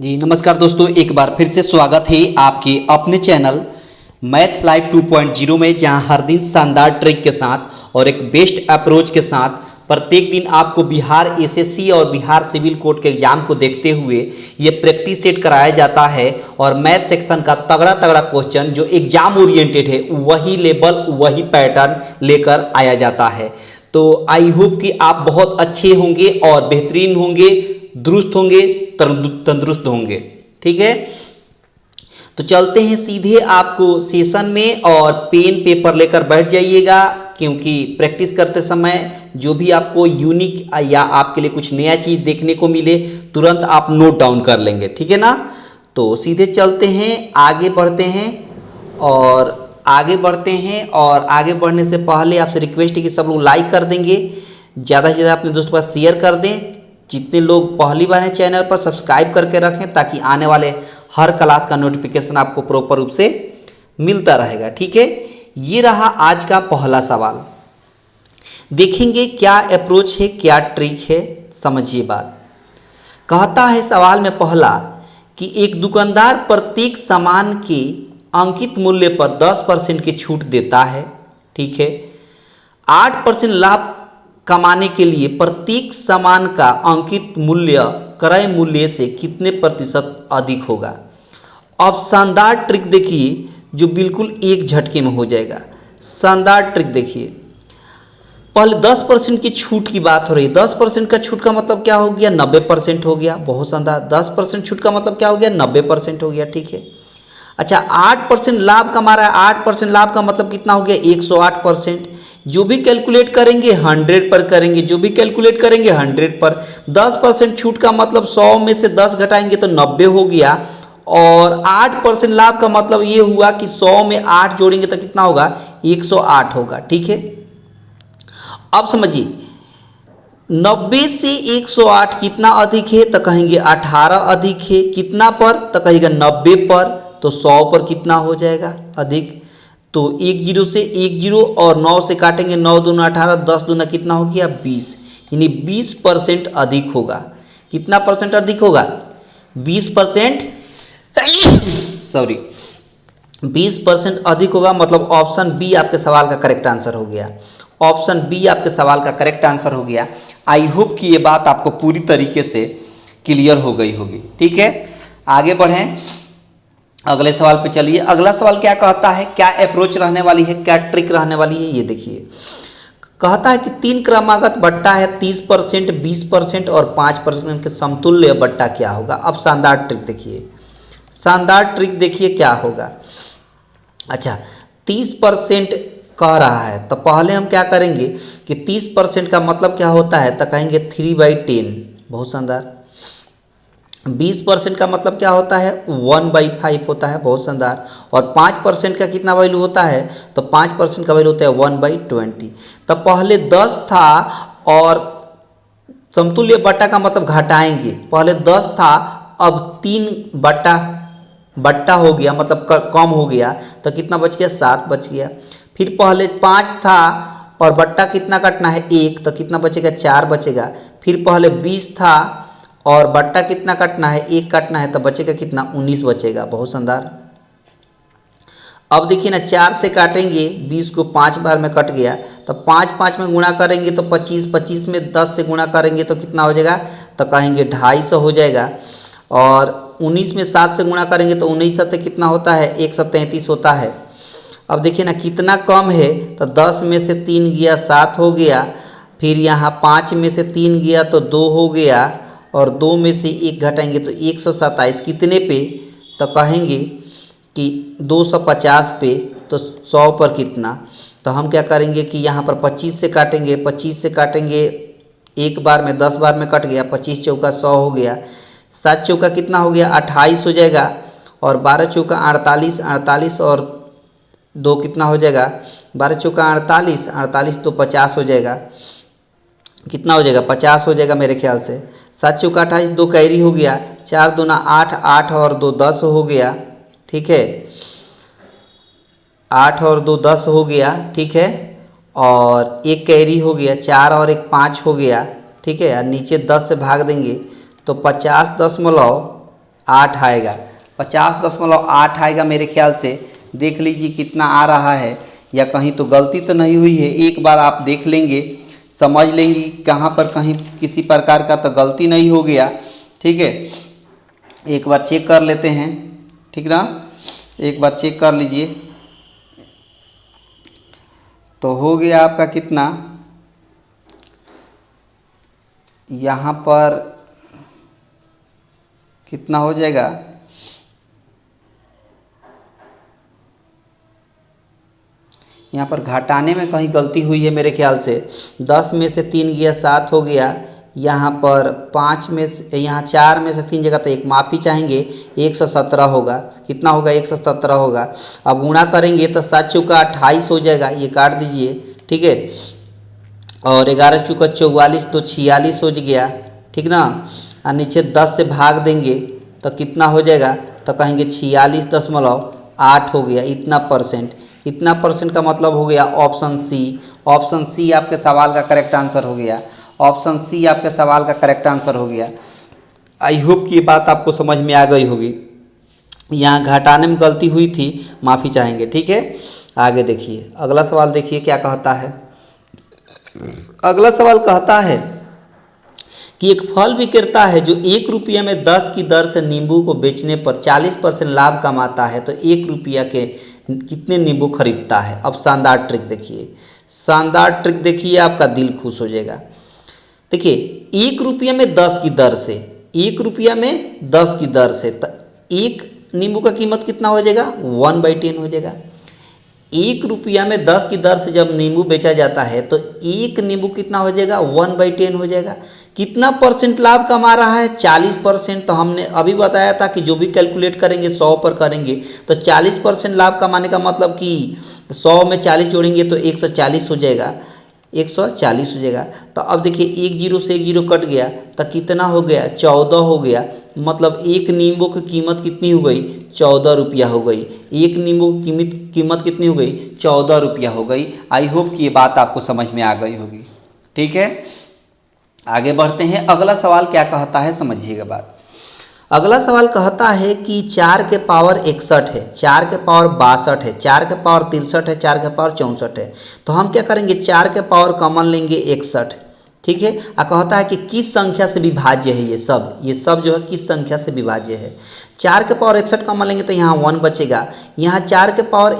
जी नमस्कार दोस्तों, एक बार फिर से स्वागत है आपके अपने चैनल मैथ लाइव 2.0 में, जहां हर दिन शानदार ट्रिक के साथ और एक बेस्ट अप्रोच के साथ प्रत्येक दिन आपको बिहार एसएससी और बिहार सिविल कोर्ट के एग्जाम को देखते हुए ये प्रैक्टिस सेट कराया जाता है। और मैथ सेक्शन का तगड़ा तगड़ा क्वेश्चन जो एग्जाम ओरिएंटेड है वही लेवल वही पैटर्न लेकर आया जाता है। तो आई होप कि आप बहुत अच्छे होंगे और बेहतरीन होंगे, दुरुस्त होंगे, तंदुरुस्त होंगे। ठीक है, तो चलते हैं सीधे आपको सेशन में और पेन पेपर लेकर बैठ जाइएगा, क्योंकि प्रैक्टिस करते समय जो भी आपको यूनिक या आपके लिए कुछ नया चीज़ देखने को मिले तुरंत आप नोट डाउन कर लेंगे। ठीक है ना, तो सीधे चलते हैं, आगे बढ़ते हैं और आगे बढ़ने से पहले आपसे रिक्वेस्ट है कि सब लोग लाइक कर देंगे, ज़्यादा से ज़्यादा अपने दोस्तों के पास शेयर कर दें। जितने लोग पहली बार हैं चैनल पर सब्सक्राइब करके रखें, ताकि आने वाले हर क्लास का नोटिफिकेशन आपको प्रॉपर रूप से मिलता रहेगा। ठीक है, ये रहा आज का पहला सवाल। देखेंगे क्या अप्रोच है, क्या ट्रिक है, समझिए बात। कहता है सवाल में पहला कि एक दुकानदार प्रत्येक सामान के अंकित मूल्य पर 10% की छूट देता है। ठीक है, 8% लाभ कमाने के लिए प्रत्येक सामान का अंकित मूल्य क्रय मूल्य से कितने प्रतिशत अधिक होगा। अब शानदार ट्रिक देखिए जो बिल्कुल एक झटके में हो जाएगा। शानदार ट्रिक देखिए, पहले 10% की छूट की बात हो रही है। 10% का छूट का मतलब क्या हो गया, 90% हो गया। बहुत शानदार, 10% छूट का मतलब क्या हो गया, 90% हो गया। ठीक है, अच्छा 8% लाभ कमा रहा है, 8% लाभ का मतलब कितना हो गया, 108%। जो भी कैलकुलेट करेंगे 100 पर करेंगे, जो भी कैलकुलेट करेंगे 100 पर। 10% छूट का मतलब 100 में से 10 घटाएंगे तो 90 हो गया। और 8% लाभ का मतलब ये हुआ कि 100 में 8 जोड़ेंगे तो कितना होगा, 108 होगा। ठीक है, अब समझिए 90 से 108 कितना अधिक है, तो कहेंगे 18 अधिक है। कितना पर, तो कहेगा 90 पर। तो 100 पर कितना हो जाएगा, अधिक। तो 10 से 10 और 9 से काटेंगे, 9 दूना 18, 10 दूना कितना हो गया, 20। यानी 20% अधिक होगा। कितना परसेंट अधिक होगा, 20%। सॉरी, 20% अधिक होगा। मतलब ऑप्शन बी आपके सवाल का करेक्ट आंसर हो गया। ऑप्शन बी आपके सवाल का करेक्ट आंसर हो गया। आई होप कि ये बात आपको पूरी तरीके से क्लियर हो गई होगी। ठीक है, आगे बढ़ें, अगले सवाल पे चलिए। अगला सवाल क्या कहता है, क्या अप्रोच रहने वाली है, क्या ट्रिक रहने वाली है, ये देखिए। कहता है कि 3 क्रमागत बट्टा है, 30%, 20% और 5% के समतुल्य बट्टा क्या होगा। अब शानदार ट्रिक देखिए, शानदार ट्रिक देखिए क्या होगा। अच्छा 30% कह रहा है, तो पहले हम क्या करेंगे कि 30% का मतलब क्या होता है, तो कहेंगे 3/10। बहुत शानदार। 20% का मतलब क्या होता है, 1/5 होता है। बहुत शानदार। और 5% का कितना वैल्यू होता है, तो 5% का वैल्यू होता है 1/20। तो पहले 10 था और समतुल्य बट्टा का मतलब घटाएंगे। पहले 10 था, अब 3 बट्टा हो गया, मतलब कम हो गया, तो कितना बच गया, 7 बच गया। फिर पहले 5 था और बट्टा कितना कटना है, 1, तो कितना बचेगा, 4 बचेगा। फिर पहले 20 था और बट्टा कितना कटना है, 1 कटना है, तो बचेगा कितना, 19 बचेगा। बहुत शानदार। अब देखिए ना, 4 से काटेंगे 20 को, 5 बार में कट गया, तो 5 में गुणा करेंगे तो 25, 25 में 10 से गुणा करेंगे तो कितना हो जाएगा, तो कहेंगे 250 हो जाएगा। और 19 में 7 से गुणा करेंगे तो 19 सत्ते कितना होता है, 133 होता है। अब देखिए ना कितना कम है, तो 10 में से 3 गया, 7 हो गया। फिर यहाँ 5 में से 3 गया तो 2 हो गया, और 2 में से 1 घटाएंगे तो 127 कितने पे, तो कहेंगे कि 250 पे। तो 100 पर कितना, तो हम क्या करेंगे कि यहाँ पर 25 से काटेंगे, 25 से काटेंगे, एक बार में 10 बार में कट गया, 25 चौका 100 हो गया। 7 चौका कितना हो गया, 28 हो जाएगा। और 12 चौका 48, 48 और 2 कितना हो जाएगा, 12 चौका 48, 48 तो 50 हो जाएगा। कितना हो जाएगा, 50 हो जाएगा मेरे ख्याल से। 7 चौका 28, 2 कैरी हो गया, 4 दूना 8, 8 और 2 10 हो गया। ठीक है, 8 और 2 10 हो गया। ठीक है, और 1 कैरी हो गया, 4 और 1 5 हो गया। ठीक है, और नीचे 10 से भाग देंगे तो 50 दशमलव 8 आएगा, 50.8 आएगा मेरे ख्याल से। देख लीजिए कितना आ रहा है, या कहीं तो गलती तो नहीं हुई है। एक बार आप देख लेंगे, समझ लेंगे कहाँ पर कहीं किसी प्रकार का तो गलती नहीं हो गया। ठीक है, एक बार चेक कर लेते हैं, ठीक ना, एक बार चेक कर लीजिए। तो हो गया आपका कितना, यहाँ पर कितना हो जाएगा, यहाँ पर घटाने में कहीं गलती हुई है मेरे ख्याल से। 10 में से 3 गया 7 हो गया, यहाँ पर 5 में से, यहाँ 4 में से 3 जगह तो एक माफ़ी चाहेंगे, 117 होगा। कितना होगा, 117 होगा। अब गुणा करेंगे तो 7 चौका 28 हो जाएगा, ये काट दीजिए। ठीक है, और 11 चौका 44 तो 46 हो गया। ठीक ना, और नीचे 10 से भाग देंगे तो कितना हो जाएगा, तो कहेंगे 46.8 हो गया। इतना परसेंट, इतना परसेंट का मतलब हो गया ऑप्शन सी। ऑप्शन सी आपके सवाल का करेक्ट आंसर हो गया। ऑप्शन सी आपके सवाल का करेक्ट आंसर हो गया। आई होप कि ये बात आपको समझ में आ गई होगी। यहाँ घटाने में गलती हुई थी, माफ़ी चाहेंगे। ठीक है, आगे देखिए अगला सवाल, देखिए क्या कहता है। अगला सवाल कहता है कि एक फल विक्रेता है जो 1 रुपया में 10 की दर से नींबू को बेचने पर 40% लाभ कमाता है, तो 1 रुपया के कितने नींबू खरीदता है। अब शानदार ट्रिक देखिए, शानदार ट्रिक देखिए, आपका दिल खुश हो जाएगा। देखिए 1 रुपया में 10 की दर से, 1 रुपया में 10 की दर से, तो एक नींबू का कीमत कितना हो जाएगा, 1/10 हो जाएगा। 1 रुपया में 10 की दर से जब नींबू बेचा जाता है तो एक नींबू कितना हो जाएगा, 1/10 हो जाएगा। कितना परसेंट लाभ कमा रहा है, 40%। तो हमने अभी बताया था कि जो भी कैलकुलेट करेंगे 100 पर करेंगे, तो 40% लाभ कमाने का मतलब कि 100 में 40 जोड़ेंगे तो 140 हो जाएगा, 140 हो जाएगा। तो अब देखिए 1 जीरो से 1 जीरो कट गया तो कितना हो गया, 14 हो गया। मतलब एक नींबू की कीमत कितनी हो गई, 14 रुपया हो गई। एक नींबू की कीमत कितनी हो गई, 14 रुपया हो गई। आई होप कि ये बात आपको समझ में आ गई होगी। ठीक है, आगे बढ़ते हैं। अगला सवाल क्या कहता है, समझिएगा बात। अगला सवाल कहता है कि 4 के पावर 61 है, 4 के पावर 62 है, 4 के पावर 63 है, 4 के पावर 64 है। तो हम क्या करेंगे, 4 के पावर कॉमन लेंगे 61। ठीक है, कहता है कि किस संख्या से विभाज्य है ये सब जो है किस संख्या से विभाज्य है। 4 के पावर 61 कॉमन लेंगे तो यहाँ 1 बचेगा। यहाँ 4 के पावर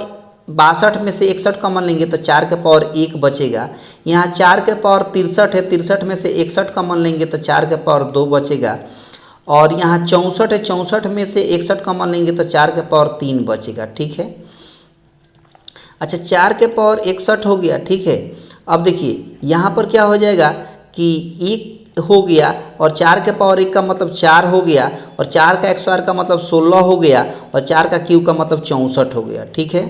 62 में से 61 कॉमन लेंगे तो 4 के पावर 1 बचेगा। यहाँ 4 के पावर 63 है, 63 में से 61 कॉमन लेंगे तो 4 के पावर 2 बचेगा। और यहाँ 64 है, 64 में से 61 कॉमन लेंगे तो 4 के पावर 3 बचेगा। ठीक है, अच्छा 4 के पावर 61 हो गया। ठीक है, अब देखिए यहाँ पर क्या हो जाएगा कि 1 हो गया और 4 के पावर 1 का मतलब 4 हो गया, और 4 का XOR का मतलब 16 हो गया, और 4 का क्यूब का मतलब 64 हो गया। ठीक है,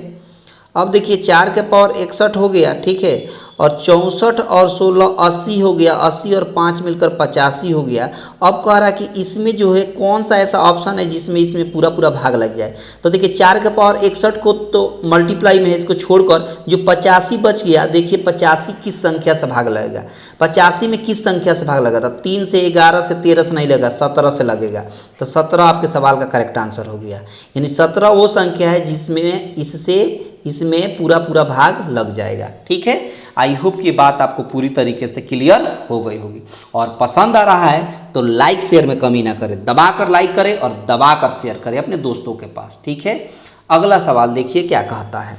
अब देखिए 4 के पावर 61 हो गया। ठीक है, और 64 और 16 80 हो गया, 80 और 5 मिलकर 85 हो गया। अब कह रहा है कि इसमें जो है कौन सा ऐसा ऑप्शन है जिसमें इसमें पूरा पूरा भाग लग जाए। तो देखिए 4 के पावर 61 को तो मल्टीप्लाई में है, इसको छोड़कर जो 85 बच गया, देखिए 85 किस संख्या से भाग लगेगा, 85 में किस संख्या से भाग लगा था, 3 से 11 से 13 से नहीं लगा, 17 से लगेगा। तो 17 आपके सवाल का करेक्ट आंसर हो गया। यानी 17 वो संख्या है जिसमें इसमें पूरा पूरा भाग लग जाएगा। ठीक है, आई होप कि बात आपको पूरी तरीके से क्लियर हो गई होगी। और पसंद आ रहा है तो लाइक शेयर में कमी ना करें, दबाकर लाइक करें और दबाकर शेयर करें अपने दोस्तों के पास। ठीक है, अगला सवाल देखिए क्या कहता है।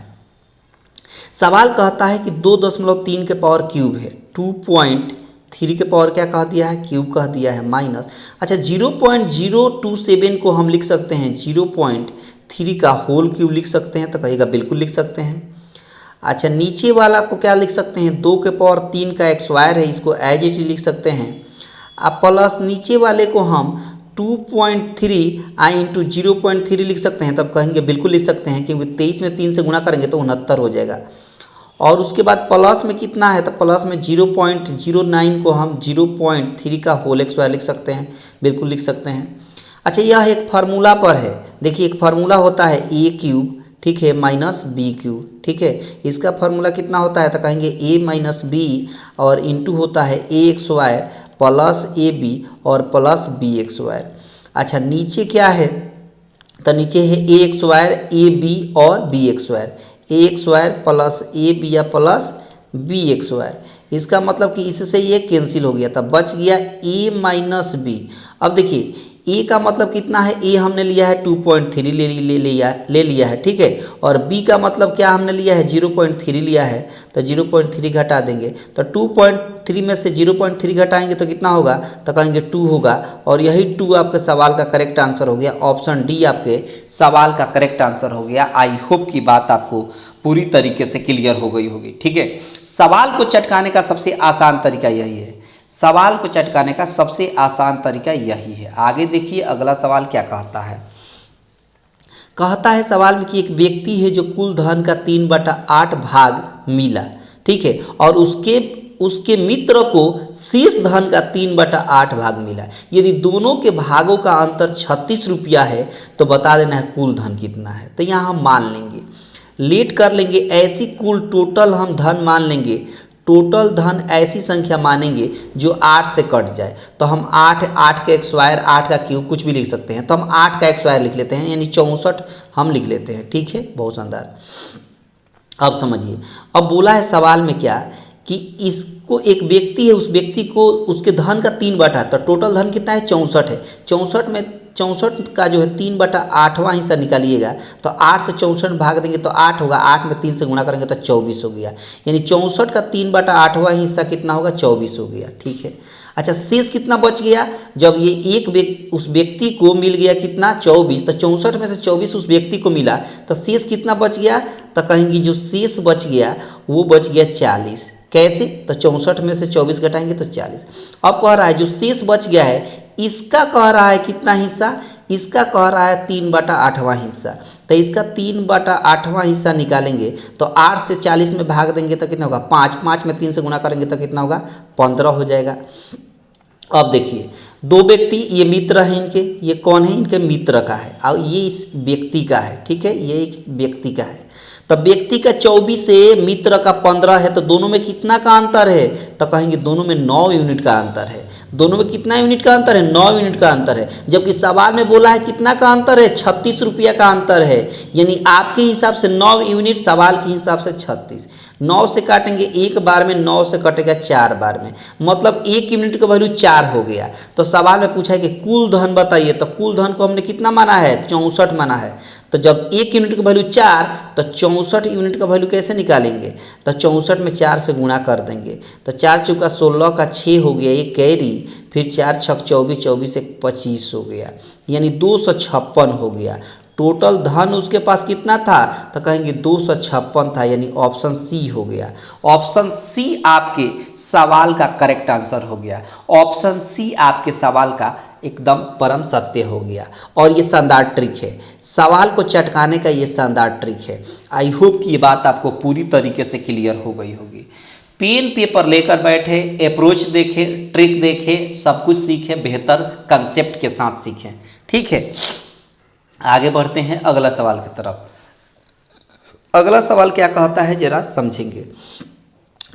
सवाल कहता है कि 2.3 के पावर क्यूब है, 2.3 के पावर क्या कह दिया है, क्यूब कह दिया है, माइनस। अच्छा 0.027 को हम लिख सकते हैं 0.3 का होल क्यूब लिख सकते हैं, तो कहिएगा बिल्कुल लिख सकते हैं। अच्छा नीचे वाला को क्या लिख सकते हैं, 2 के पावर 3 का एक स्क्वायर है, इसको एज इट लिख सकते हैं। अब प्लस नीचे वाले को हम 2.3 इंटू 0.3 लिख सकते हैं, तब कहेंगे बिल्कुल लिख सकते हैं, क्योंकि 23 में 3 से गुणा करेंगे तो 69 हो जाएगा। और उसके बाद प्लस में कितना है, तो प्लस में 0.09 को हम 0.3 का होल स्क्वायर लिख सकते हैं, बिल्कुल लिख सकते हैं। अच्छा यह एक फार्मूला पर है, देखिए एक फार्मूला होता है ए क्यूब, ठीक है, माइनस बी क्यूब। ठीक है, इसका फार्मूला कितना होता है, तो कहेंगे a माइनस बी और इंटू होता है a x y plus a b और प्लस बी एक्स वाई। अच्छा नीचे क्या है, तो नीचे है a x square a b और b x square, a x square plus a b या प्लस बी एक्स स्क्वायर। इसका मतलब कि इससे ये कैंसिल हो गया, तब बच गया ए माइनस बी। अब देखिए ए का मतलब कितना है, ए हमने लिया है 2.3 ले लिया है, ठीक है। और बी का मतलब क्या हमने लिया है 0.3 लिया है, तो 0.3 घटा देंगे, तो 2.3 में से 0.3 घटाएंगे तो कितना होगा, तो कहेंगे 2 होगा। और यही 2 आपके सवाल का करेक्ट आंसर हो गया, ऑप्शन डी आपके सवाल का करेक्ट आंसर हो गया। आई होप की बात आपको पूरी तरीके से क्लियर हो गई होगी, ठीक है। सवाल को चटकाने का सबसे आसान तरीका यही है, सवाल को चटकाने का सबसे आसान तरीका यही है। आगे देखिए अगला सवाल क्या कहता है। कहता है सवाल में कि एक व्यक्ति है जो कुल धन का 3/8 भाग मिला, ठीक है, और उसके मित्र को शेष धन का 3/8 भाग मिला। यदि दोनों के भागों का अंतर 36 रुपया है तो बता देना है कुल धन कितना है। तो यहाँ हम मान लेंगे, लेट कर लेंगे, ऐसी कुल टोटल हम धन मान लेंगे, टोटल धन ऐसी संख्या मानेंगे जो 8 से कट जाए। तो हम 8 का एक स्क्वायर, 8 का क्यूब कुछ भी लिख सकते हैं, तो हम 8 का एक स्क्वायर लिख लेते हैं, यानी 64 हम लिख लेते हैं, ठीक है। बहुत शानदार। अब समझिए, अब बोला है सवाल में क्या कि इसको एक व्यक्ति है, उस व्यक्ति को उसके धन का 3/8, तो टोटल धन कितना है 64 है। 64 में 64 का जो है 3/8वां हिस्सा निकालिएगा, तो 8 से 64 भाग देंगे तो 8 होगा, 8 में 3 से गुणा करेंगे तो 24 हो गया, यानी 64 का 3/8वां हिस्सा कितना होगा 24 हो गया, ठीक है। अच्छा शेष कितना बच गया, जब ये उस व्यक्ति को मिल गया कितना 24, तो 64 में से 24 उस व्यक्ति को मिला, तो शेष कितना बच गया, तो कहेंगे जो शेष बच गया वो बच गया 40। कैसे, तो 64 में से 24 घटाएंगे तो 40। अब कह रहा है जो शेष बच गया है इसका कह रहा है कितना हिस्सा, इसका कह रहा है 3/8वां हिस्सा, तो इसका 3/8वां हिस्सा निकालेंगे तो 8 से 40 में भाग देंगे तो कितना होगा 5, 5 में 3 से गुणा करेंगे तो कितना होगा 15 हो जाएगा। अब देखिए दो व्यक्ति, ये मित्र हैं इनके, ये कौन है, इनके मित्र का है और ये इस व्यक्ति का है, ठीक है, ये इस व्यक्ति का है। तो व्यक्ति का 24 है, मित्र का 15 है, तो दोनों में कितना का अंतर है, तो कहेंगे दोनों में 9 यूनिट का अंतर है। दोनों में कितना यूनिट का अंतर है, 9 यूनिट का अंतर है। जबकि सवाल में बोला है कितना का अंतर है, 36 रुपया का अंतर है, यानी आपके हिसाब से 9 यूनिट, सवाल के हिसाब से 36। 9 से काटेंगे एक बार में, 9 से कटेगा 4 बार में, मतलब 1 यूनिट का वैल्यू 4 हो गया। तो सवाल में पूछा है कि कुल धन बताइए, तो कुल धन को हमने कितना माना है 64 माना है। तो जब 1 यूनिट का वैल्यू 4, तो 64 यूनिट का वैल्यू कैसे निकालेंगे, तो 64 में 4 से गुणा कर देंगे, तो 4 चौका 16 का 6 हो गया, ये कैरी, फिर 4 छक 24, 24 से 25 हो गया, यानी 256 हो गया। टोटल धन उसके पास कितना था, तो कहेंगे 256 था, यानी ऑप्शन सी हो गया। ऑप्शन सी आपके सवाल का करेक्ट आंसर हो गया। ऑप्शन सी आपके सवाल का एकदम परम सत्य हो गया। और ये शानदार ट्रिक है, सवाल को चटकाने का ये शानदार ट्रिक है। आई होप कि ये बात आपको पूरी तरीके से क्लियर हो गई होगी। पेन पेपर लेकर बैठे, अप्रोच देखें, ट्रिक देखें, सब कुछ सीखें, बेहतर कंसेप्ट के साथ सीखें, ठीक है। आगे बढ़ते हैं अगला सवाल की तरफ। अगला सवाल क्या कहता है जरा समझेंगे।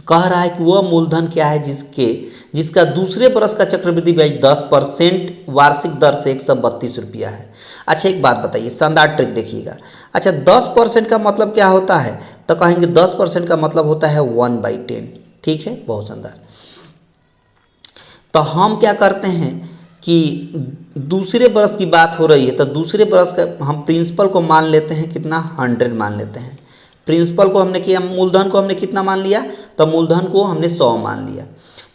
कह रहा है कि वह मूलधन क्या है जिसका दूसरे बरस का चक्रवृद्धि ब्याज 10% वार्षिक दर से 132 रुपया है। अच्छा एक बात बताइए, शानदार ट्रिक देखिएगा। अच्छा 10% का मतलब क्या होता है, तो कहेंगे 10% का मतलब होता है 1/10, ठीक है, बहुत शानदार। तो हम क्या करते हैं कि दूसरे बरस की बात हो रही है, तो दूसरे बरस का हम प्रिंसिपल को मान लेते हैं कितना 100 मान लेते हैं। प्रिंसिपल को हमने किया, मूलधन को हमने कितना मान लिया, तो मूलधन को हमने 100 मान लिया।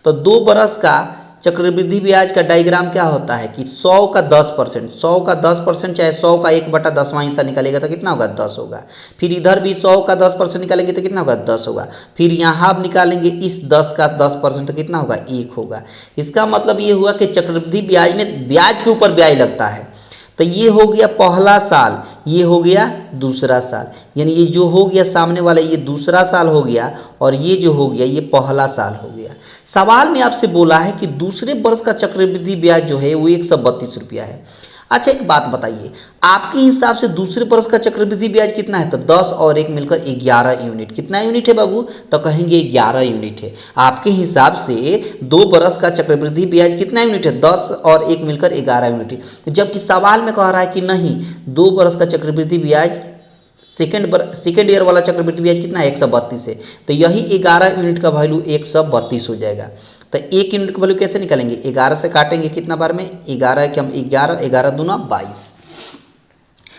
तो 2 बरस का चक्रवृद्धि ब्याज का डायग्राम क्या होता है कि 100 का 10%, 100 का 10% चाहे 100 का 1/10वां हिस्सा निकालेगा तो कितना होगा 10 होगा। फिर इधर भी 100 का 10% निकालेंगे तो कितना होगा 10 होगा। फिर यहाँ आप निकालेंगे इस 10 का 10% तो कितना होगा 1 होगा। इसका मतलब ये हुआ कि चक्रवृद्धि ब्याज में ब्याज के ऊपर ब्याज लगता है। तो ये हो गया पहला साल, ये हो गया दूसरा साल, यानी ये जो हो गया सामने वाला ये दूसरा साल हो गया और ये जो हो गया ये पहला साल हो गया। सवाल में आपसे बोला है कि दूसरे वर्ष का चक्रवृद्धि ब्याज जो है वो 132 रुपया है। अच्छा एक बात बताइए, आपके हिसाब से दूसरे बरस का चक्रवृद्धि ब्याज कितना है? तो 10 और 1 मिलकर 11 यूनिट। कितना यूनिट है बाबू? तो कहेंगे 11 यूनिट है। आपके हिसाब से 2 बरस का चक्रवृद्धि ब्याज कितना यूनिट है? 10 और 1 मिलकर 11 यूनिट है। जबकि सवाल में कह रहा है कि नहीं, 2 बरस का चक्रवृद्धि ब्याज सेकेंड ईयर वाला चक्रवृद्धि ब्याज कितना है? 132 है। तो यही 11 यूनिट का वैल्यू 132 हो जाएगा। तो 1 यूनिट का वैल्यू कैसे निकालेंगे? 11 से काटेंगे कितना बार में? 11 के हम 11, 11 दूना 22।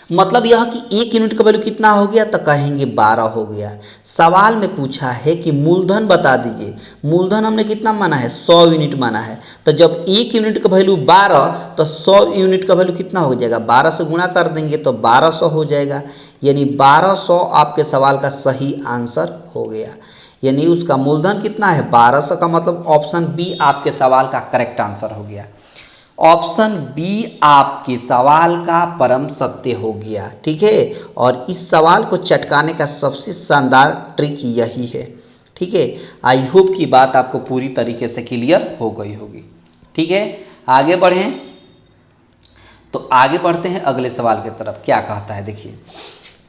मतलब यह कि 1 यूनिट का वैल्यू कितना हो गया? तो कहेंगे 12 हो गया। सवाल में पूछा है कि मूलधन बता दीजिए। मूलधन हमने कितना माना है? 100 यूनिट माना है। तो जब 1 यूनिट का वैल्यू 12, तो 100 यूनिट का वैल्यू कितना हो जाएगा? 12 से गुणा कर देंगे तो 1200 हो जाएगा। यानी 1200 आपके सवाल का सही आंसर हो गया। यानी उसका मूलधन कितना है? 1200 का मतलब ऑप्शन बी आपके सवाल का करेक्ट आंसर हो गया। ऑप्शन बी आपके सवाल का परम सत्य हो गया। ठीक है, और इस सवाल को चटकाने का सबसे शानदार ट्रिक यही है। ठीक है, आई होप की बात आपको पूरी तरीके से क्लियर हो गई होगी। ठीक है, आगे बढ़ें। तो आगे बढ़ते हैं अगले सवाल की तरफ। क्या कहता है देखिए,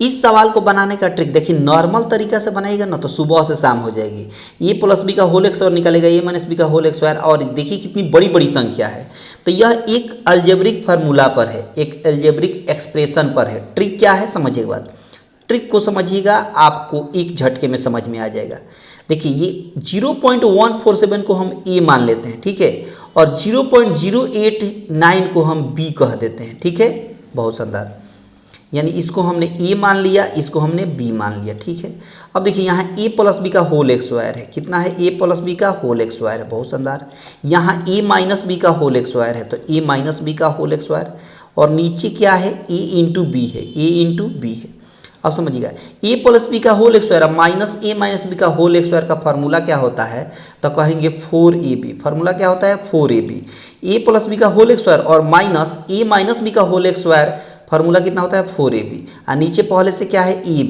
इस सवाल को बनाने का ट्रिक देखिए, नॉर्मल तरीका से बनाएगा ना तो सुबह से शाम हो जाएगी। ए प्लस बी का होल स्क्वायर निकलेगा, ए माइनस बी का होल स्क्वायर, और देखिए कितनी बड़ी बड़ी संख्या है। तो यह एक अलजेब्रिक फार्मूला पर है, एक अलजेब्रिक एक्सप्रेशन पर है। ट्रिक क्या है समझिएगा बात, ट्रिक को समझिएगा, आपको एक झटके में समझ में आ जाएगा। देखिए ये 0.147 को हम ए मान लेते हैं, ठीक है, और 0.089 को हम बी कह देते हैं। ठीक है, बहुत शानदार। यानी इसको हमने ए मान लिया, इसको हमने बी मान लिया। ठीक है, अब देखिए यहाँ ए प्लस बी का होल स्क्वायर है। कितना है? ए प्लस बी का होल स्क्वायर है। बहुत शानदार। यहाँ ए माइनस बी का होल स्क्वायर है, तो ए माइनस बी का होल स्क्वायर, और नीचे क्या है? ए इंटू बी है, ए इंटू बी है। अब समझिएगा, ए प्लस बी का होल स्क्वायर माइनस ए माइनस बी का होल स्क्वायर का फार्मूला क्या होता है? तो कहेंगे 4ab। फार्मूला क्या होता है? 4ab। ए प्लस बी का होल स्क्वायर और माइनस ए माइनस बी का होल स्क्वायर, फार्मूला कितना होता है? 4ab। और नीचे पहले से क्या है? ए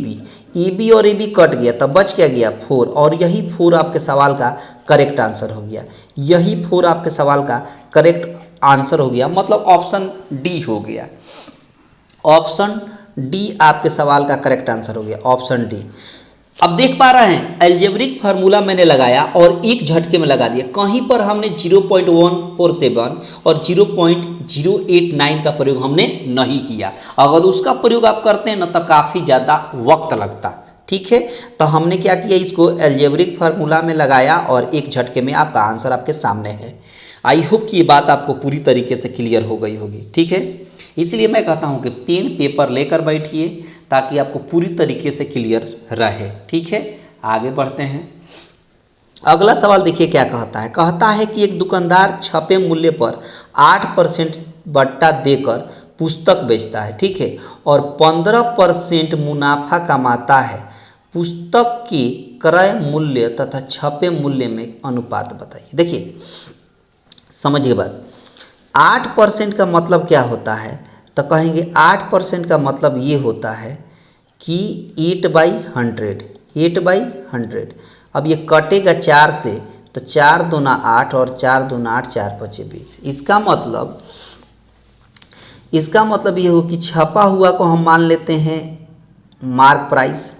बी और ए बी कट गया, तब बच क्या गया? 4, और यही 4 आपके सवाल का करेक्ट आंसर हो गया। यही 4 आपके सवाल का करेक्ट आंसर हो गया, मतलब ऑप्शन डी हो गया। ऑप्शन डी आपके सवाल का करेक्ट आंसर हो गया, ऑप्शन डी। अब देख पा रहे हैं, अलजेब्रिक फार्मूला मैंने लगाया और एक झटके में लगा दिया। कहीं पर हमने 0.147 और 0.089 का प्रयोग हमने नहीं किया। अगर उसका प्रयोग आप करते हैं ना तो काफ़ी ज़्यादा वक्त लगता। ठीक है, तो हमने क्या किया, इसको अलजेब्रिक फार्मूला में लगाया और एक झटके में आपका आंसर आपके सामने है। आई होप कि ये बात आपको पूरी तरीके से क्लियर हो गई होगी। ठीक है, इसलिए मैं कहता हूं कि पेन पेपर लेकर बैठिए ताकि आपको पूरी तरीके से क्लियर रहे। ठीक है, आगे बढ़ते हैं। अगला सवाल देखिए क्या कहता है। कहता है कि एक दुकानदार छपे मूल्य पर 8% बट्टा देकर पुस्तक बेचता है, ठीक है, और 15% मुनाफा कमाता है। पुस्तक के क्रय मूल्य तथा छपे मूल्य में अनुपात बताइए। देखिए समझिए बात, 8% का मतलब क्या होता है? तो कहेंगे 8% का मतलब ये होता है कि 8/100, 8/100। अब ये कटेगा 4 से, तो 4 दूना 8 और 4 दूना 8, 4 पचे 20। इसका मतलब ये हो कि छपा हुआ को हम मान लेते हैं मार्क प्राइस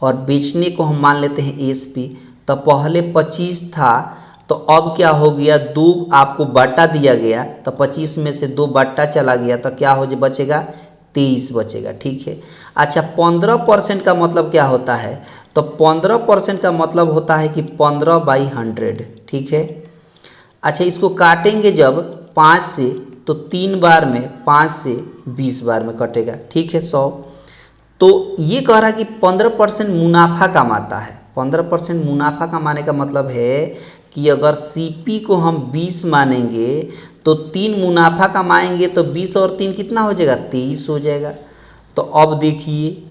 और बेचने को हम मान लेते हैं एसपी। तो पहले 25 था, तो अब क्या हो गया? 2 आपको बट्टा दिया गया, तो 25 में से 2 बट्टा चला गया, तो क्या हो बचेगा? 23 बचेगा। ठीक है, अच्छा 15% का मतलब क्या होता है? तो 15% का मतलब होता है कि 15/100। ठीक है, अच्छा इसको काटेंगे जब 5 से, तो 3 बार में 5 से 20 बार में कटेगा। ठीक है, 100। तो ये कह रहा है कि 15% मुनाफा कमाता है। 15% मुनाफा कमाने का मतलब है कि अगर सीपी को हम 20 मानेंगे तो 3 मुनाफा कमाएंगे, तो 20 और 3 कितना हो जाएगा? 23 हो जाएगा। तो अब देखिए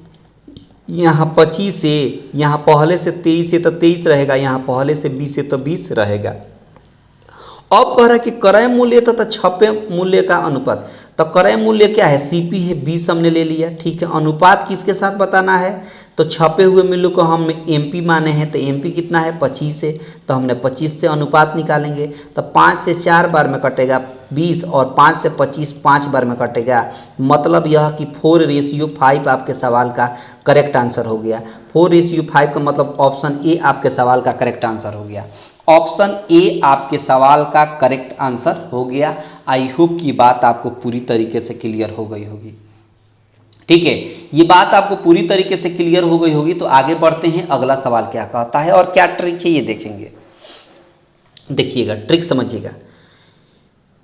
यहाँ 25 से, यहाँ पहले से 23 है तो 23 रहेगा, यहाँ पहले से 20 है तो 20 रहेगा। अब कह रहा है कि क्रय मूल्य तथा छपे मूल्य का अनुपात। तो क्रय मूल्य क्या है, सीपी है, 20 हमने ले लिया, ठीक है। अनुपात किसके साथ बताना है, तो छपे हुए मूल्य को हम एमपी माने हैं, तो एमपी कितना है 25 है, तो हमने 25 से अनुपात निकालेंगे। तो 5 से 4 बार में कटेगा 20 और 5 से 25 5 बार में कटेगा। मतलब यह कि 4:5 आपके सवाल का करेक्ट आंसर हो गया। 4:5 का मतलब ऑप्शन ए आपके सवाल का करेक्ट आंसर हो गया। ऑप्शन ए आपके सवाल का करेक्ट आंसर हो गया। आई होप की बात आपको पूरी तरीके से क्लियर हो गई होगी, ठीक है। ये बात आपको पूरी तरीके से क्लियर हो गई होगी। तो आगे बढ़ते हैं, अगला सवाल क्या कहता है और क्या ट्रिक है ये देखेंगे। देखिएगा, ट्रिक समझिएगा।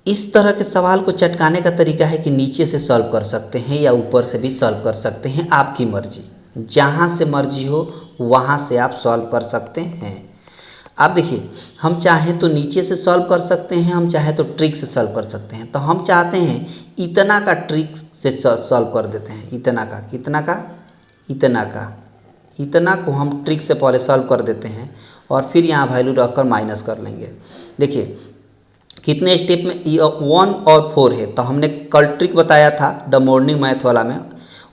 इस तरह के सवाल को चटकाने का तरीका है कि नीचे से सॉल्व कर सकते हैं या ऊपर से भी सॉल्व कर सकते हैं, आपकी मर्जी, जहाँ से मर्जी हो वहाँ से आप सॉल्व कर सकते हैं। आप देखिए, हम चाहें तो नीचे से सॉल्व कर सकते हैं, हम चाहें तो ट्रिक से सॉल्व कर सकते हैं। तो हम चाहते हैं इतना का ट्रिक से सॉल्व कर देते हैं। इतना का, कितना का, इतना का, इतना को हम ट्रिक से पहले सॉल्व कर देते हैं और फिर यहाँ वैल्यू रखकर माइनस कर लेंगे। देखिए कितने स्टेप में, 1 और 4 है। तो हमने कल ट्रिक बताया था द मॉर्निंग मैथ वाला में,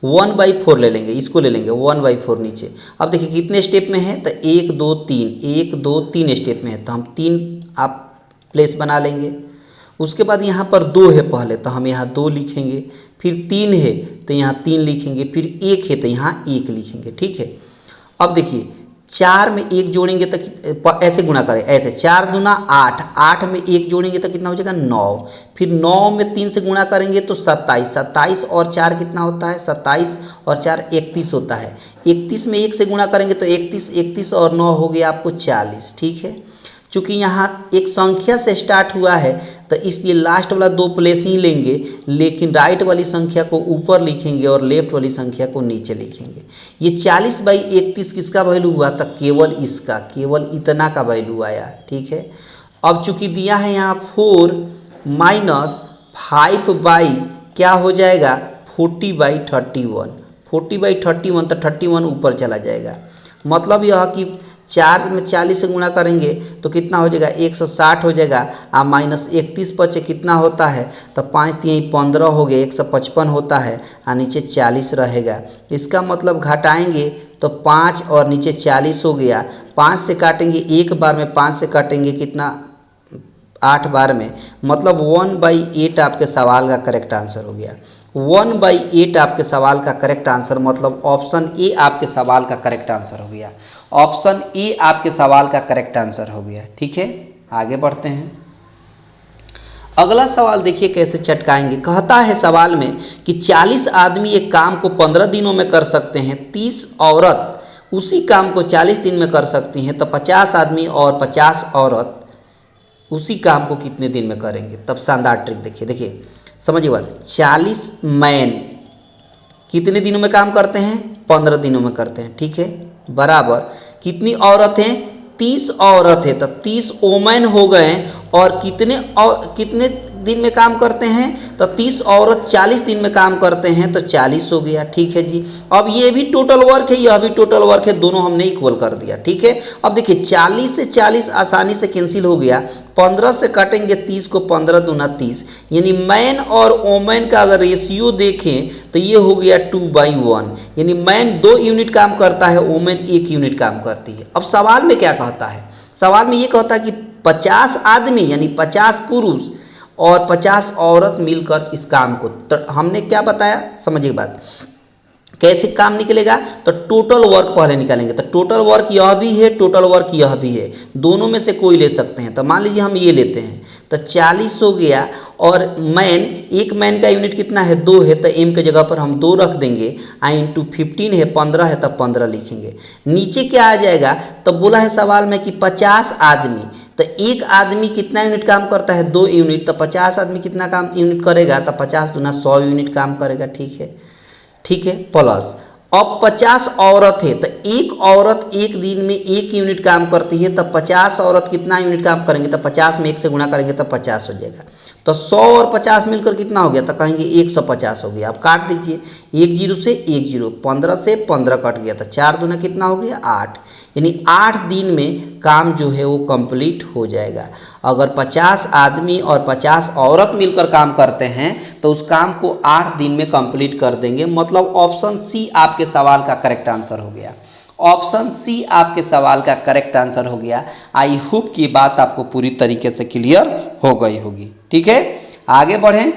1/4 ले लेंगे, इसको ले लेंगे 1/4 नीचे। अब देखिए कितने स्टेप में है, तो 1 2 3, 1 2 3 स्टेप में है। तो हम 3 आप प्लेस बना लेंगे। उसके बाद यहाँ पर 2 है पहले, तो हम यहाँ 2 लिखेंगे। फिर 3 है तो यहाँ 3 लिखेंगे। फिर 1 है तो यहाँ 1 लिखेंगे, ठीक है। अब देखिए 4 में 1 जोड़ेंगे तो ऐसे गुणा करें, ऐसे 4 दूना 8, 8 में 1 जोड़ेंगे तो कितना हो जाएगा 9। फिर 9 में 3 से गुणा करेंगे तो 27, 27 और 4 कितना होता है, 27 और 4 31 होता है। 31 में 1 से गुणा करेंगे तो 31, 31 और 9 हो गया आपको 40, ठीक है। चूँकि यहाँ एक संख्या से स्टार्ट हुआ है तो इसलिए लास्ट वाला 2 प्लेस ही लेंगे, लेकिन राइट वाली संख्या को ऊपर लिखेंगे और लेफ्ट वाली संख्या को नीचे लिखेंगे। ये 40/31 किसका वैल्यू हुआ था, केवल इसका, केवल इतना का वैल्यू आया, ठीक है। अब चूँकि दिया है यहाँ 4 माइनस 5 क्या हो जाएगा 40/31, 40/31 तो 31 ऊपर चला जाएगा। मतलब यह कि 4 में 40 से गुणा करेंगे तो कितना हो जाएगा 160 हो जाएगा। आ माइनस 31 पर से कितना होता है, तो 5 3 15 हो गया, 155 होता है, और नीचे 40 रहेगा। इसका मतलब घटाएंगे तो 5 और नीचे 40 हो गया। 5 से काटेंगे एक बार में, 5 से काटेंगे कितना 8 बार में, मतलब 1/8 आपके सवाल का करेक्ट आंसर हो गया। 1/8 आपके सवाल का करेक्ट आंसर, मतलब ऑप्शन ए आपके सवाल का करेक्ट आंसर हो गया। ऑप्शन ए आपके सवाल का करेक्ट आंसर हो गया, ठीक है। आगे बढ़ते हैं, अगला सवाल देखिए कैसे चटकाएंगे। कहता है सवाल में कि 40 आदमी एक काम को 15 दिनों में कर सकते हैं, 30 औरत उसी काम को 40 दिन में कर सकती हैं, तो 50 आदमी और 50 औरत उसी काम को कितने दिन में करेंगे। तब शानदार ट्रिक देखिए, देखिए समझिए बात। 40 मैन कितने दिनों में काम करते हैं, 15 दिनों में करते हैं, ठीक है। बराबर कितनी औरत हैं, 30 औरत है, तो 30 ओमैन हो गए। और कितने दिन में काम करते हैं, तो 30 औरत 40 दिन में काम करते हैं, तो 40 हो गया, ठीक है जी। अब ये भी टोटल वर्क है, यह भी टोटल वर्क है, दोनों हमने इक्वल कर दिया, ठीक है। अब देखिए 40 से 40 आसानी से कैंसिल हो गया। 15 से काटेंगे 30 को, 15 दूना 30, यानी मैन और ओमैन का अगर रेशियो देखें तो ये हो गया 2/1, यानी मैन 2 यूनिट काम करता है, ओमैन 1 यूनिट काम करती है। अब सवाल में क्या कहता है, सवाल में ये कहता है कि 50 आदमी यानी 50 पुरुष और 50 औरत मिलकर इस काम को, तो हमने क्या बताया, समझिए बात कैसे काम निकलेगा। तो टोटल वर्क पहले निकालेंगे, तो टोटल वर्क यह भी है, टोटल वर्क यह भी है, दोनों में से कोई ले सकते हैं। तो मान लीजिए हम ये लेते हैं, तो 40 हो गया। और मैन, एक मैन का यूनिट कितना है 2 है, तो एम के जगह पर हम 2 रख देंगे। इंटू 15 है, 15 है, तब 15 लिखेंगे। नीचे क्या आ जाएगा, तो बोला है सवाल में कि 50 आदमी, तो एक आदमी कितना यूनिट काम करता है 2 यूनिट, तो 50 आदमी कितना काम यूनिट करेगा, तो 50 दूना 100 यूनिट काम करेगा, ठीक है, ठीक है। प्लस अब 50 औरत है, तो एक औरत एक दिन में 1 यूनिट काम करती है, तब 50 औरत कितना यूनिट काम करेंगे, तो 50 में 1 से गुणा करेंगे तो 50 हो जाएगा। तो 100 और 50 मिलकर कितना हो गया, तो कहेंगे 150 हो गया। अब काट दीजिए, 1 जीरो से 1 जीरो, 15 से 15 कट गया, तो 4 दूना कितना हो गया 8, यानी 8 दिन में काम जो है वो कंप्लीट हो जाएगा। अगर 50 आदमी और 50 औरत मिलकर काम करते हैं तो उस काम को 8 दिन में कंप्लीट कर देंगे। मतलब ऑप्शन सी आपके सवाल का करेक्ट आंसर हो गया। ऑप्शन सी आपके सवाल का करेक्ट आंसर हो गया। आई होप की बात आपको पूरी तरीके से क्लियर हो गई होगी। ठीक है, आगे बढ़ें,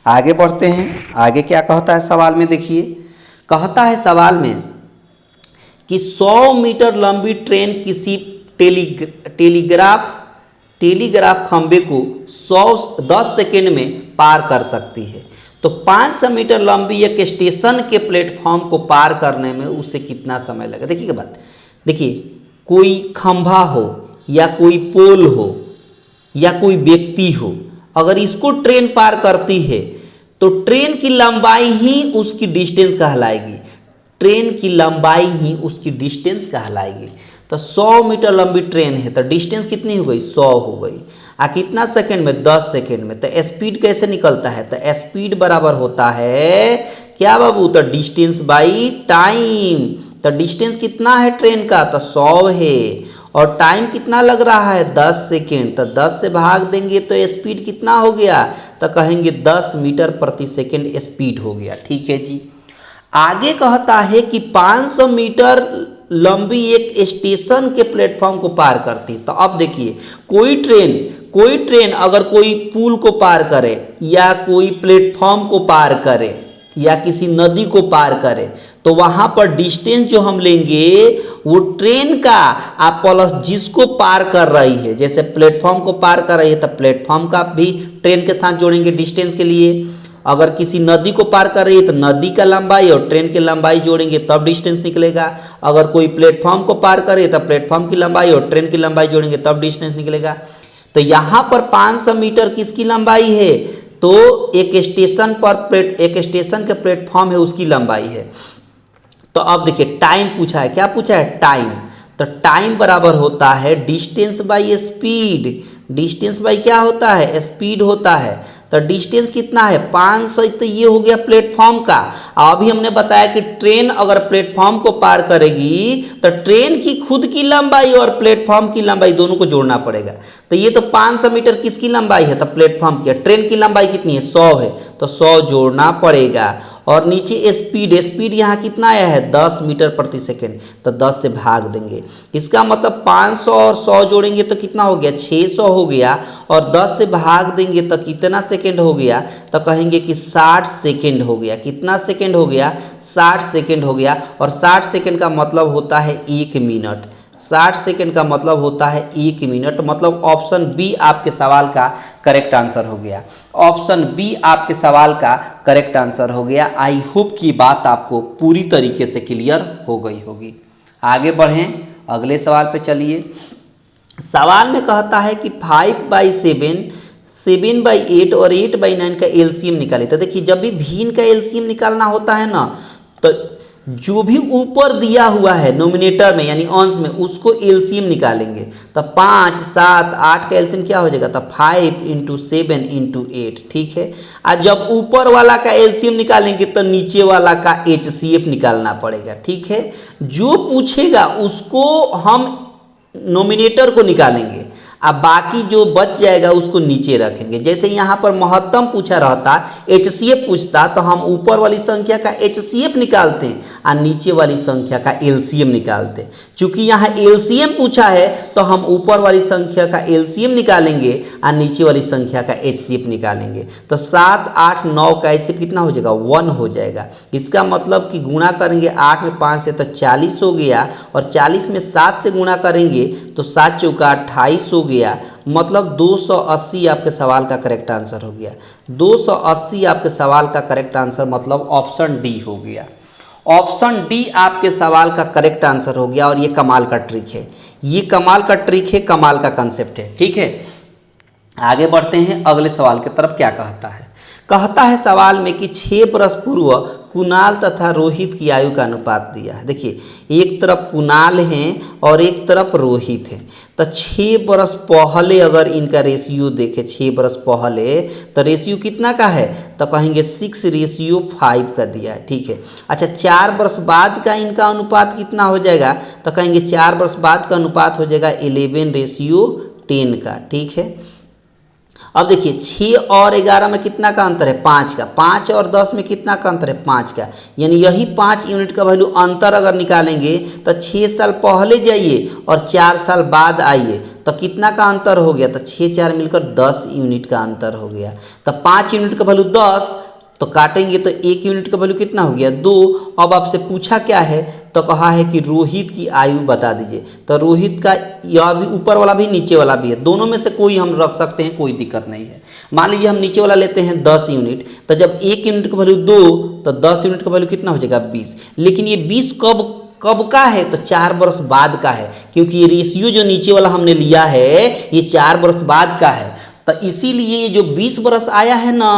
आगे बढ़ते हैं। आगे क्या कहता है सवाल में, देखिए कहता है सवाल में कि 100 मीटर लंबी ट्रेन किसी टेलीग्राफ खंबे को 10 सेकेंड में पार कर सकती है, तो 500 मीटर लंबी एक स्टेशन के प्लेटफॉर्म को पार करने में उसे कितना समय लगेगा। देखिए बात, देखिए कोई खंभा हो या कोई पोल हो या कोई व्यक्ति हो, अगर इसको ट्रेन पार करती है तो ट्रेन की लंबाई ही उसकी डिस्टेंस कहलाएगी, ट्रेन की लंबाई ही उसकी डिस्टेंस कहलाएगी। तो 100 मीटर लंबी ट्रेन है तो डिस्टेंस कितनी हो गई 100 हो गई। कितना सेकंड में 10 सेकंड में। तो स्पीड कैसे निकलता है, तो स्पीड बराबर होता है क्या बाबू, तो डिस्टेंस बाई टाइम। तो डिस्टेंस कितना है ट्रेन का, तो 100 है, और टाइम कितना लग रहा है 10 सेकेंड। तो 10 से भाग देंगे तो स्पीड कितना हो गया, तो कहेंगे 10 मीटर प्रति सेकेंड स्पीड हो गया। ठीक है जी। आगे कहता है कि 500 मीटर लंबी एक स्टेशन के प्लेटफॉर्म को पार करती। तो अब देखिए कोई ट्रेन अगर कोई पुल को पार करे या कोई प्लेटफॉर्म को पार करे या किसी नदी को पार करे, तो वहाँ पर डिस्टेंस जो हम लेंगे वो ट्रेन का आप प्लस जिसको पार कर रही है, जैसे प्लेटफॉर्म को पार कर रही है तो प्लेटफॉर्म का भी ट्रेन के साथ जोड़ेंगे डिस्टेंस के लिए। अगर किसी नदी को पार कर रही है तो नदी का लंबाई और ट्रेन की लंबाई जोड़ेंगे तब डिस्टेंस निकलेगा। अगर कोई प्लेटफॉर्म को पार करे तो प्लेटफॉर्म की लंबाई और ट्रेन की लंबाई जोड़ेंगे तब डिस्टेंस निकलेगा। तो यहाँ पर 500 मीटर किसकी लंबाई है, तो एक स्टेशन के प्लेटफॉर्म है उसकी लंबाई है। तो अब देखिए टाइम पूछा है, क्या पूछा है टाइम। तो टाइम बराबर होता है distance by speed. Distance by क्या होता है, स्पीड होता है। तो डिस्टेंस कितना है 500, तो ये हो गया प्लेटफॉर्म का। अभी हमने बताया कि ट्रेन अगर प्लेटफॉर्म को पार करेगी तो ट्रेन की खुद की लंबाई और प्लेटफॉर्म की लंबाई दोनों को जोड़ना पड़ेगा। तो ये तो 500 मीटर किसकी लंबाई है, तो प्लेटफॉर्म की। ट्रेन की लंबाई कितनी है 100 है, तो 100 जोड़ना पड़ेगा। और नीचे स्पीड यहाँ कितना आया है 10 मीटर प्रति सेकेंड, तो 10 से भाग देंगे। इसका मतलब 500 और 100 जोड़ेंगे तो कितना हो गया 600 हो गया, और 10 से भाग देंगे तो कितना सेकेंड हो गया, तो कहेंगे कि 60 सेकेंड हो गया। कितना सेकेंड हो गया 60 सेकेंड हो गया। और 60 सेकेंड का मतलब होता है 1 मिनट। 60 सेकेंड का मतलब होता है 1 मिनट। मतलब ऑप्शन बी आपके सवाल का करेक्ट आंसर हो गया। ऑप्शन बी आपके सवाल का करेक्ट आंसर हो गया। आई होप की बात आपको पूरी तरीके से क्लियर हो गई होगी। आगे बढ़ें, अगले सवाल पे चलिए। सवाल में कहता है कि 5/7, 7/8 और 8/9 का एलसीएम निकाले। तो देखिए जब भी भिन्न का एलसीएम निकालना होता है ना, तो जो भी ऊपर दिया हुआ है नोमिनेटर में यानी अंश में उसको एलसीएम निकालेंगे। तो 5, 7, 8 का एलसीएम क्या हो जाएगा, तो 5 × 7 × 8। ठीक है। आज जब ऊपर वाला का एलसीएम निकालेंगे तो नीचे वाला का एचसीएफ निकालना पड़ेगा। ठीक है। जो पूछेगा उसको हम नोमिनेटर को निकालेंगे, अब बाकी जो बच जाएगा उसको नीचे रखेंगे। जैसे यहाँ पर महत्तम पूछा रहता, एचसीएफ पूछता, तो हम ऊपर वाली संख्या का एचसीएफ निकालते हैं और नीचे वाली संख्या का एलसीएम निकालते हैं। चूंकि यहाँ एलसीएम पूछा है तो हम ऊपर वाली संख्या का एलसीएम निकालेंगे और नीचे वाली संख्या का एचसीएफ निकालेंगे। तो 7, 8, 9 का एचसीएफ कितना हो जाएगा 1 हो जाएगा। इसका मतलब कि गुणा करेंगे 8 में 5 से तो 40 हो गया, और 40 में 7 से गुणा करेंगे तो 7 चौका 28 हो गया। मतलब 280 आपके सवाल का करेक्ट आंसर हो गया। 280 आपके सवाल का करेक्ट आंसर मतलब ऑप्शन डी हो गया। ऑप्शन डी आपके सवाल का करेक्ट आंसर हो गया। और ये कमाल का ट्रिक है, ये कमाल का ट्रिक है, कमाल का कंसेप्ट है। ठीक है। आगे बढ़ते हैं अगले सवाल की तरफ। क्या कहता है? कहता है सवाल में कि 6 वर्ष पूर्व कुणाल तथा रोहित की आयु का अनुपात दिया है। देखिए, एक तरफ कुणाल हैं और एक तरफ रोहित है। तो 6 वर्ष पहले अगर इनका रेशियो देखें, 6 वर्ष पहले, तो रेशियो कितना का है? तो कहेंगे 6:5 का दिया है। ठीक है। अच्छा, 4 वर्ष बाद का इनका अनुपात कितना हो जाएगा? तो कहेंगे 4 वर्ष बाद का अनुपात हो जाएगा 11:10 का। ठीक है। अब देखिए, 6 और 11 में कितना का अंतर है? 5 का। 5 और 10 में कितना का अंतर है? 5 का। यानी यही 5 यूनिट का वैल्यू अंतर अगर निकालेंगे तो 6 साल पहले जाइए और 4 साल बाद आइए तो कितना का अंतर हो गया? तो 6 4 मिलकर 10 यूनिट का अंतर हो गया। तो 5 यूनिट का वैल्यू 10, तो काटेंगे तो 1 यूनिट का वैल्यू कितना हो गया? 2। अब आपसे पूछा क्या है? तो कहा है कि रोहित की आयु बता दीजिए। तो रोहित का यह भी ऊपर वाला भी नीचे वाला भी है, दोनों में से कोई हम रख सकते हैं, कोई दिक्कत नहीं है। मान लीजिए हम नीचे वाला लेते हैं 10 यूनिट, तो जब 1 यूनिट का वैल्यू 2, तो 10 यूनिट का वैल्यू कितना हो जाएगा? 20। लेकिन ये 20 कब का है? तो 4 वर्ष बाद का है, क्योंकि ये रेशियो जो नीचे वाला हमने लिया है ये 4 वर्ष बाद का है। तो इसीलिए ये जो 20 वर्ष आया है ना,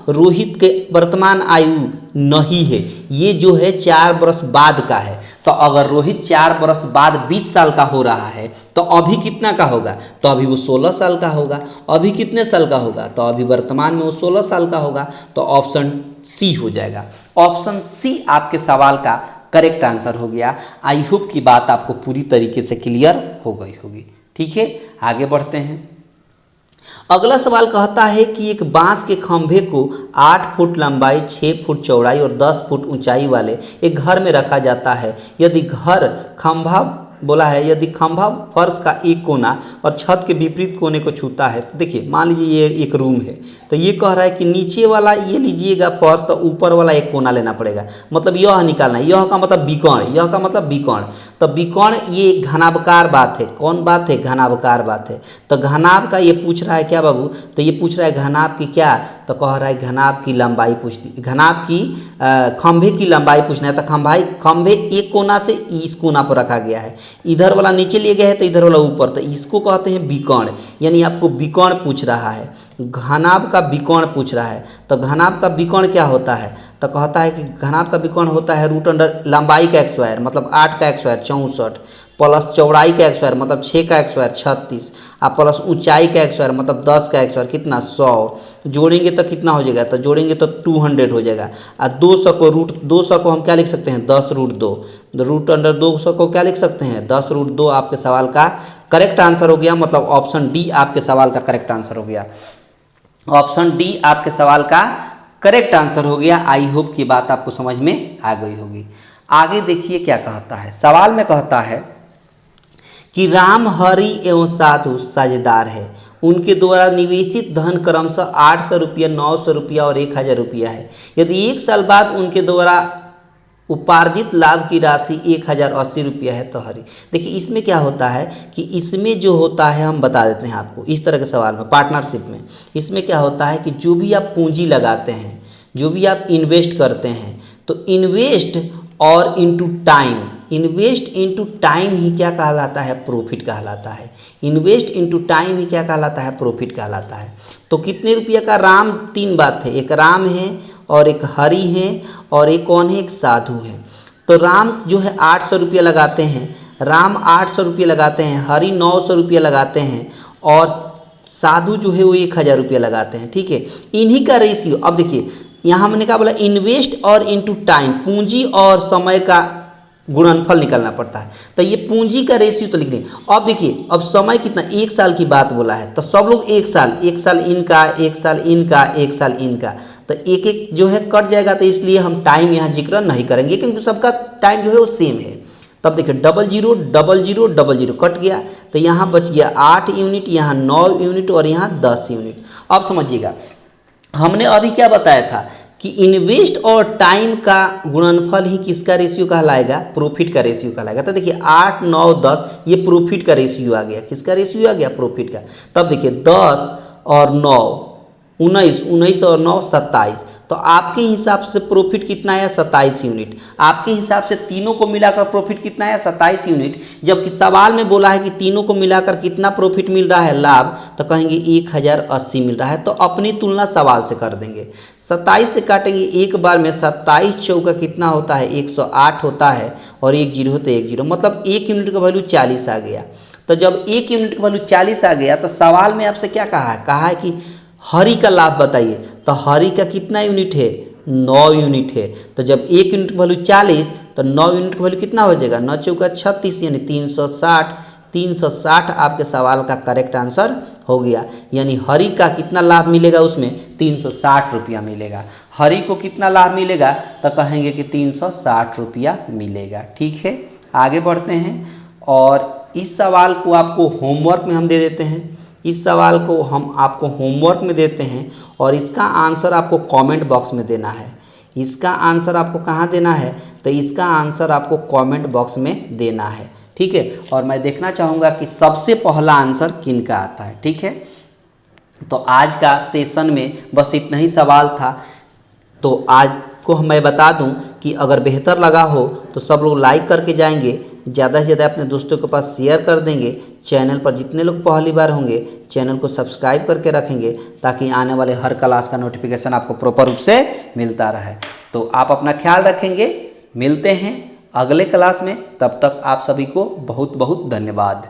रोहित के वर्तमान आयु नहीं है, ये जो है 4 वर्ष बाद का है। तो अगर रोहित 4 वर्ष बाद 20 साल का हो रहा है तो अभी कितना का होगा? तो अभी वो 16 साल का होगा। अभी कितने साल का होगा? तो अभी वर्तमान में वो 16 साल का होगा। तो ऑप्शन सी हो जाएगा। ऑप्शन सी आपके सवाल का करेक्ट आंसर हो गया। आई होप की बात आपको पूरी तरीके से क्लियर हो गई होगी। ठीक है, आगे बढ़ते हैं। अगला सवाल कहता है कि एक बांस के खंभे को 8 फुट लंबाई, 6 फुट चौड़ाई और 10 फुट ऊंचाई वाले एक घर में रखा जाता है। यदि घर खंभा बोला है, यदि खंभा फर्श का एक कोना और छत के विपरीत कोने को छूता है। तो देखिए, मान लीजिए ये एक रूम है, तो ये कह रहा है कि नीचे वाला ये लीजिएगा फर्श, तो ऊपर वाला एक कोना लेना पड़ेगा। मतलब यह निकालना है, यह का मतलब विकर्ण, यह का मतलब विकर्ण। तो विकर्ण ये घनाभकार बात है। कौन बात है? घनाभकार बात है। तो घनाभ का ये पूछ रहा है क्या बाबू? तो ये पूछ रहा है घनाभ की क्या? तो कह रहा है घनाभ की लंबाई पूछती, घनाभ की खंभे की लंबाई पूछना है। तो खंभे एक कोना से इस कोना पर रखा गया है, इधर वाला नीचे लिए गए हैं तो इधर वाला ऊपर, तो इसको कहते हैं विकर्ण। यानी आपको विकर्ण पूछ रहा है, घनाभ का विकर्ण पूछ रहा है। तो घनाभ का विकर्ण क्या होता है? तो कहता है कि घनाभ का विकर्ण होता है रूट अंडर लंबाई का स्क्वायर मतलब 8 का स्क्वायर 64, प्लस चौड़ाई का स्क्वायर मतलब 6 का स्क्वायर 36, और प्लस ऊंचाई का स्क्वायर मतलब 10 का स्क्वायर कितना 100। जोड़ेंगे तो कितना हो जाएगा? तो जोड़ेंगे तो 200 हो जाएगा। और 200 को हम क्या लिख सकते हैं? 10√2। रूट अंडर 200 को क्या लिख सकते हैं? 10√2 आपके सवाल का करेक्ट आंसर हो गया। मतलब ऑप्शन डी आपके सवाल का करेक्ट आंसर हो गया। ऑप्शन डी आपके सवाल का करेक्ट आंसर हो गया। आई होप की बात आपको समझ में आ गई होगी। आगे देखिए क्या कहता है। सवाल में कहता है कि राम, हरि एवं साधु साझेदार है। उनके द्वारा निवेशित धन क्रमशः 800 रुपया, 900 रुपया और 1000 रुपया है। यदि 1 साल बाद उनके द्वारा उपार्जित लाभ की राशि 1080 रुपया है तो हरि। देखिए, इसमें क्या होता है कि इसमें जो होता है हम बता देते हैं आपको। इस तरह के सवाल में पार्टनरशिप में इसमें क्या होता है कि जो भी आप पूंजी लगाते हैं, जो भी आप इन्वेस्ट करते हैं, तो इन्वेस्ट और into time, invest into time ही क्या कहलाता है? प्रॉफिट कहलाता है। इन्वेस्ट इनटू टाइम ही क्या कहलाता है? प्रॉफिट कहलाता है। तो कितने रुपये का? राम 3 बात है, एक राम है और एक हरि है और एक कौन है? एक साधु है। तो राम जो है 800 रुपया लगाते हैं, राम 800 रुपये लगाते हैं, हरि 900 रुपया लगाते हैं और साधु जो है वो 1000 रुपया लगाते हैं। ठीक है, इन्हीं का रेशियो। अब देखिए, यहाँ हमने क्या बोला? इन्वेस्ट और इनटू टाइम, पूंजी और समय का गुणनफल निकालना पड़ता है। तो ये पूंजी का रेशियो तो लिख लें। अब देखिए, अब समय कितना? 1 साल की बात बोला है, तो सब लोग 1 साल, 1 साल इनका, 1 साल इनका, 1 साल इनका, तो एक एक जो है कट जाएगा। तो इसलिए हम टाइम यहाँ जिक्र नहीं करेंगे क्योंकि सबका टाइम जो है वो सेम है। तब देखिए 00 00 00 कट गया, तो यहाँ बच गया 8 यूनिट, यहाँ 9 यूनिट और यहाँ 10 यूनिट। अब समझिएगा, हमने अभी क्या बताया था कि इन्वेस्ट और टाइम का गुणनफल ही किसका रेशियो कहलाएगा? प्रॉफिट का रेशियो कहलाएगा। तो देखिए 8 9 10 ये प्रॉफिट का रेशियो आ गया। किसका रेशियो आ गया? प्रॉफिट का। तब देखिए 10 और 9 19, 19 और 9 27। तो आपके हिसाब से प्रॉफिट कितना आया 27 यूनिट। आपके हिसाब से तीनों को मिलाकर प्रॉफिट कितना आया 27 यूनिट। जबकि सवाल में बोला है कि तीनों को मिलाकर कितना प्रॉफिट मिल रहा है लाभ, तो कहेंगे 1080 मिल रहा है। तो अपनी तुलना सवाल से कर देंगे। 27 से काटेंगे एक बार में, 27 चौका कितना होता है 108 होता है, और 1 जीरो होता है 1 जीरो, मतलब 1 यूनिट का वैल्यू 40 आ गया। तो जब 1 यूनिट का वैल्यू 40 आ गया तो सवाल में आपसे क्या कहा है कि हरी का लाभ बताइए। तो हरी का कितना यूनिट है 9 यूनिट है। तो जब 1 यूनिट का वैल्यू 40 तो 9 यूनिट का वैल्यू कितना हो जाएगा 9 चौका 36 यानी 360। 360 आपके सवाल का करेक्ट आंसर हो गया। यानी हरी का कितना लाभ मिलेगा उसमें 360 रुपया मिलेगा। हरी को कितना लाभ मिलेगा तो कहेंगे कि 360 रुपया मिलेगा। ठीक है, आगे बढ़ते हैं और इस सवाल को आपको होमवर्क में हम दे देते हैं। इस सवाल को हम आपको होमवर्क में देते हैं और इसका आंसर आपको कमेंट बॉक्स में देना है। इसका आंसर आपको कहाँ देना है तो इसका आंसर आपको कमेंट बॉक्स में देना है। ठीक है, और मैं देखना चाहूँगा कि सबसे पहला आंसर किन का आता है। ठीक है, तो आज का सेशन में बस इतना ही सवाल था। तो आज को मैं बता दूं कि अगर बेहतर लगा हो तो सब लोग लाइक करके जाएंगे, ज़्यादा से ज़्यादा अपने दोस्तों के पास शेयर कर देंगे। चैनल पर जितने लोग पहली बार होंगे चैनल को सब्सक्राइब करके रखेंगे ताकि आने वाले हर क्लास का नोटिफिकेशन आपको प्रॉपर रूप से मिलता रहे। तो आप अपना ख्याल रखेंगे, मिलते हैं अगले क्लास में। तब तक आप सभी को बहुत बहुत धन्यवाद।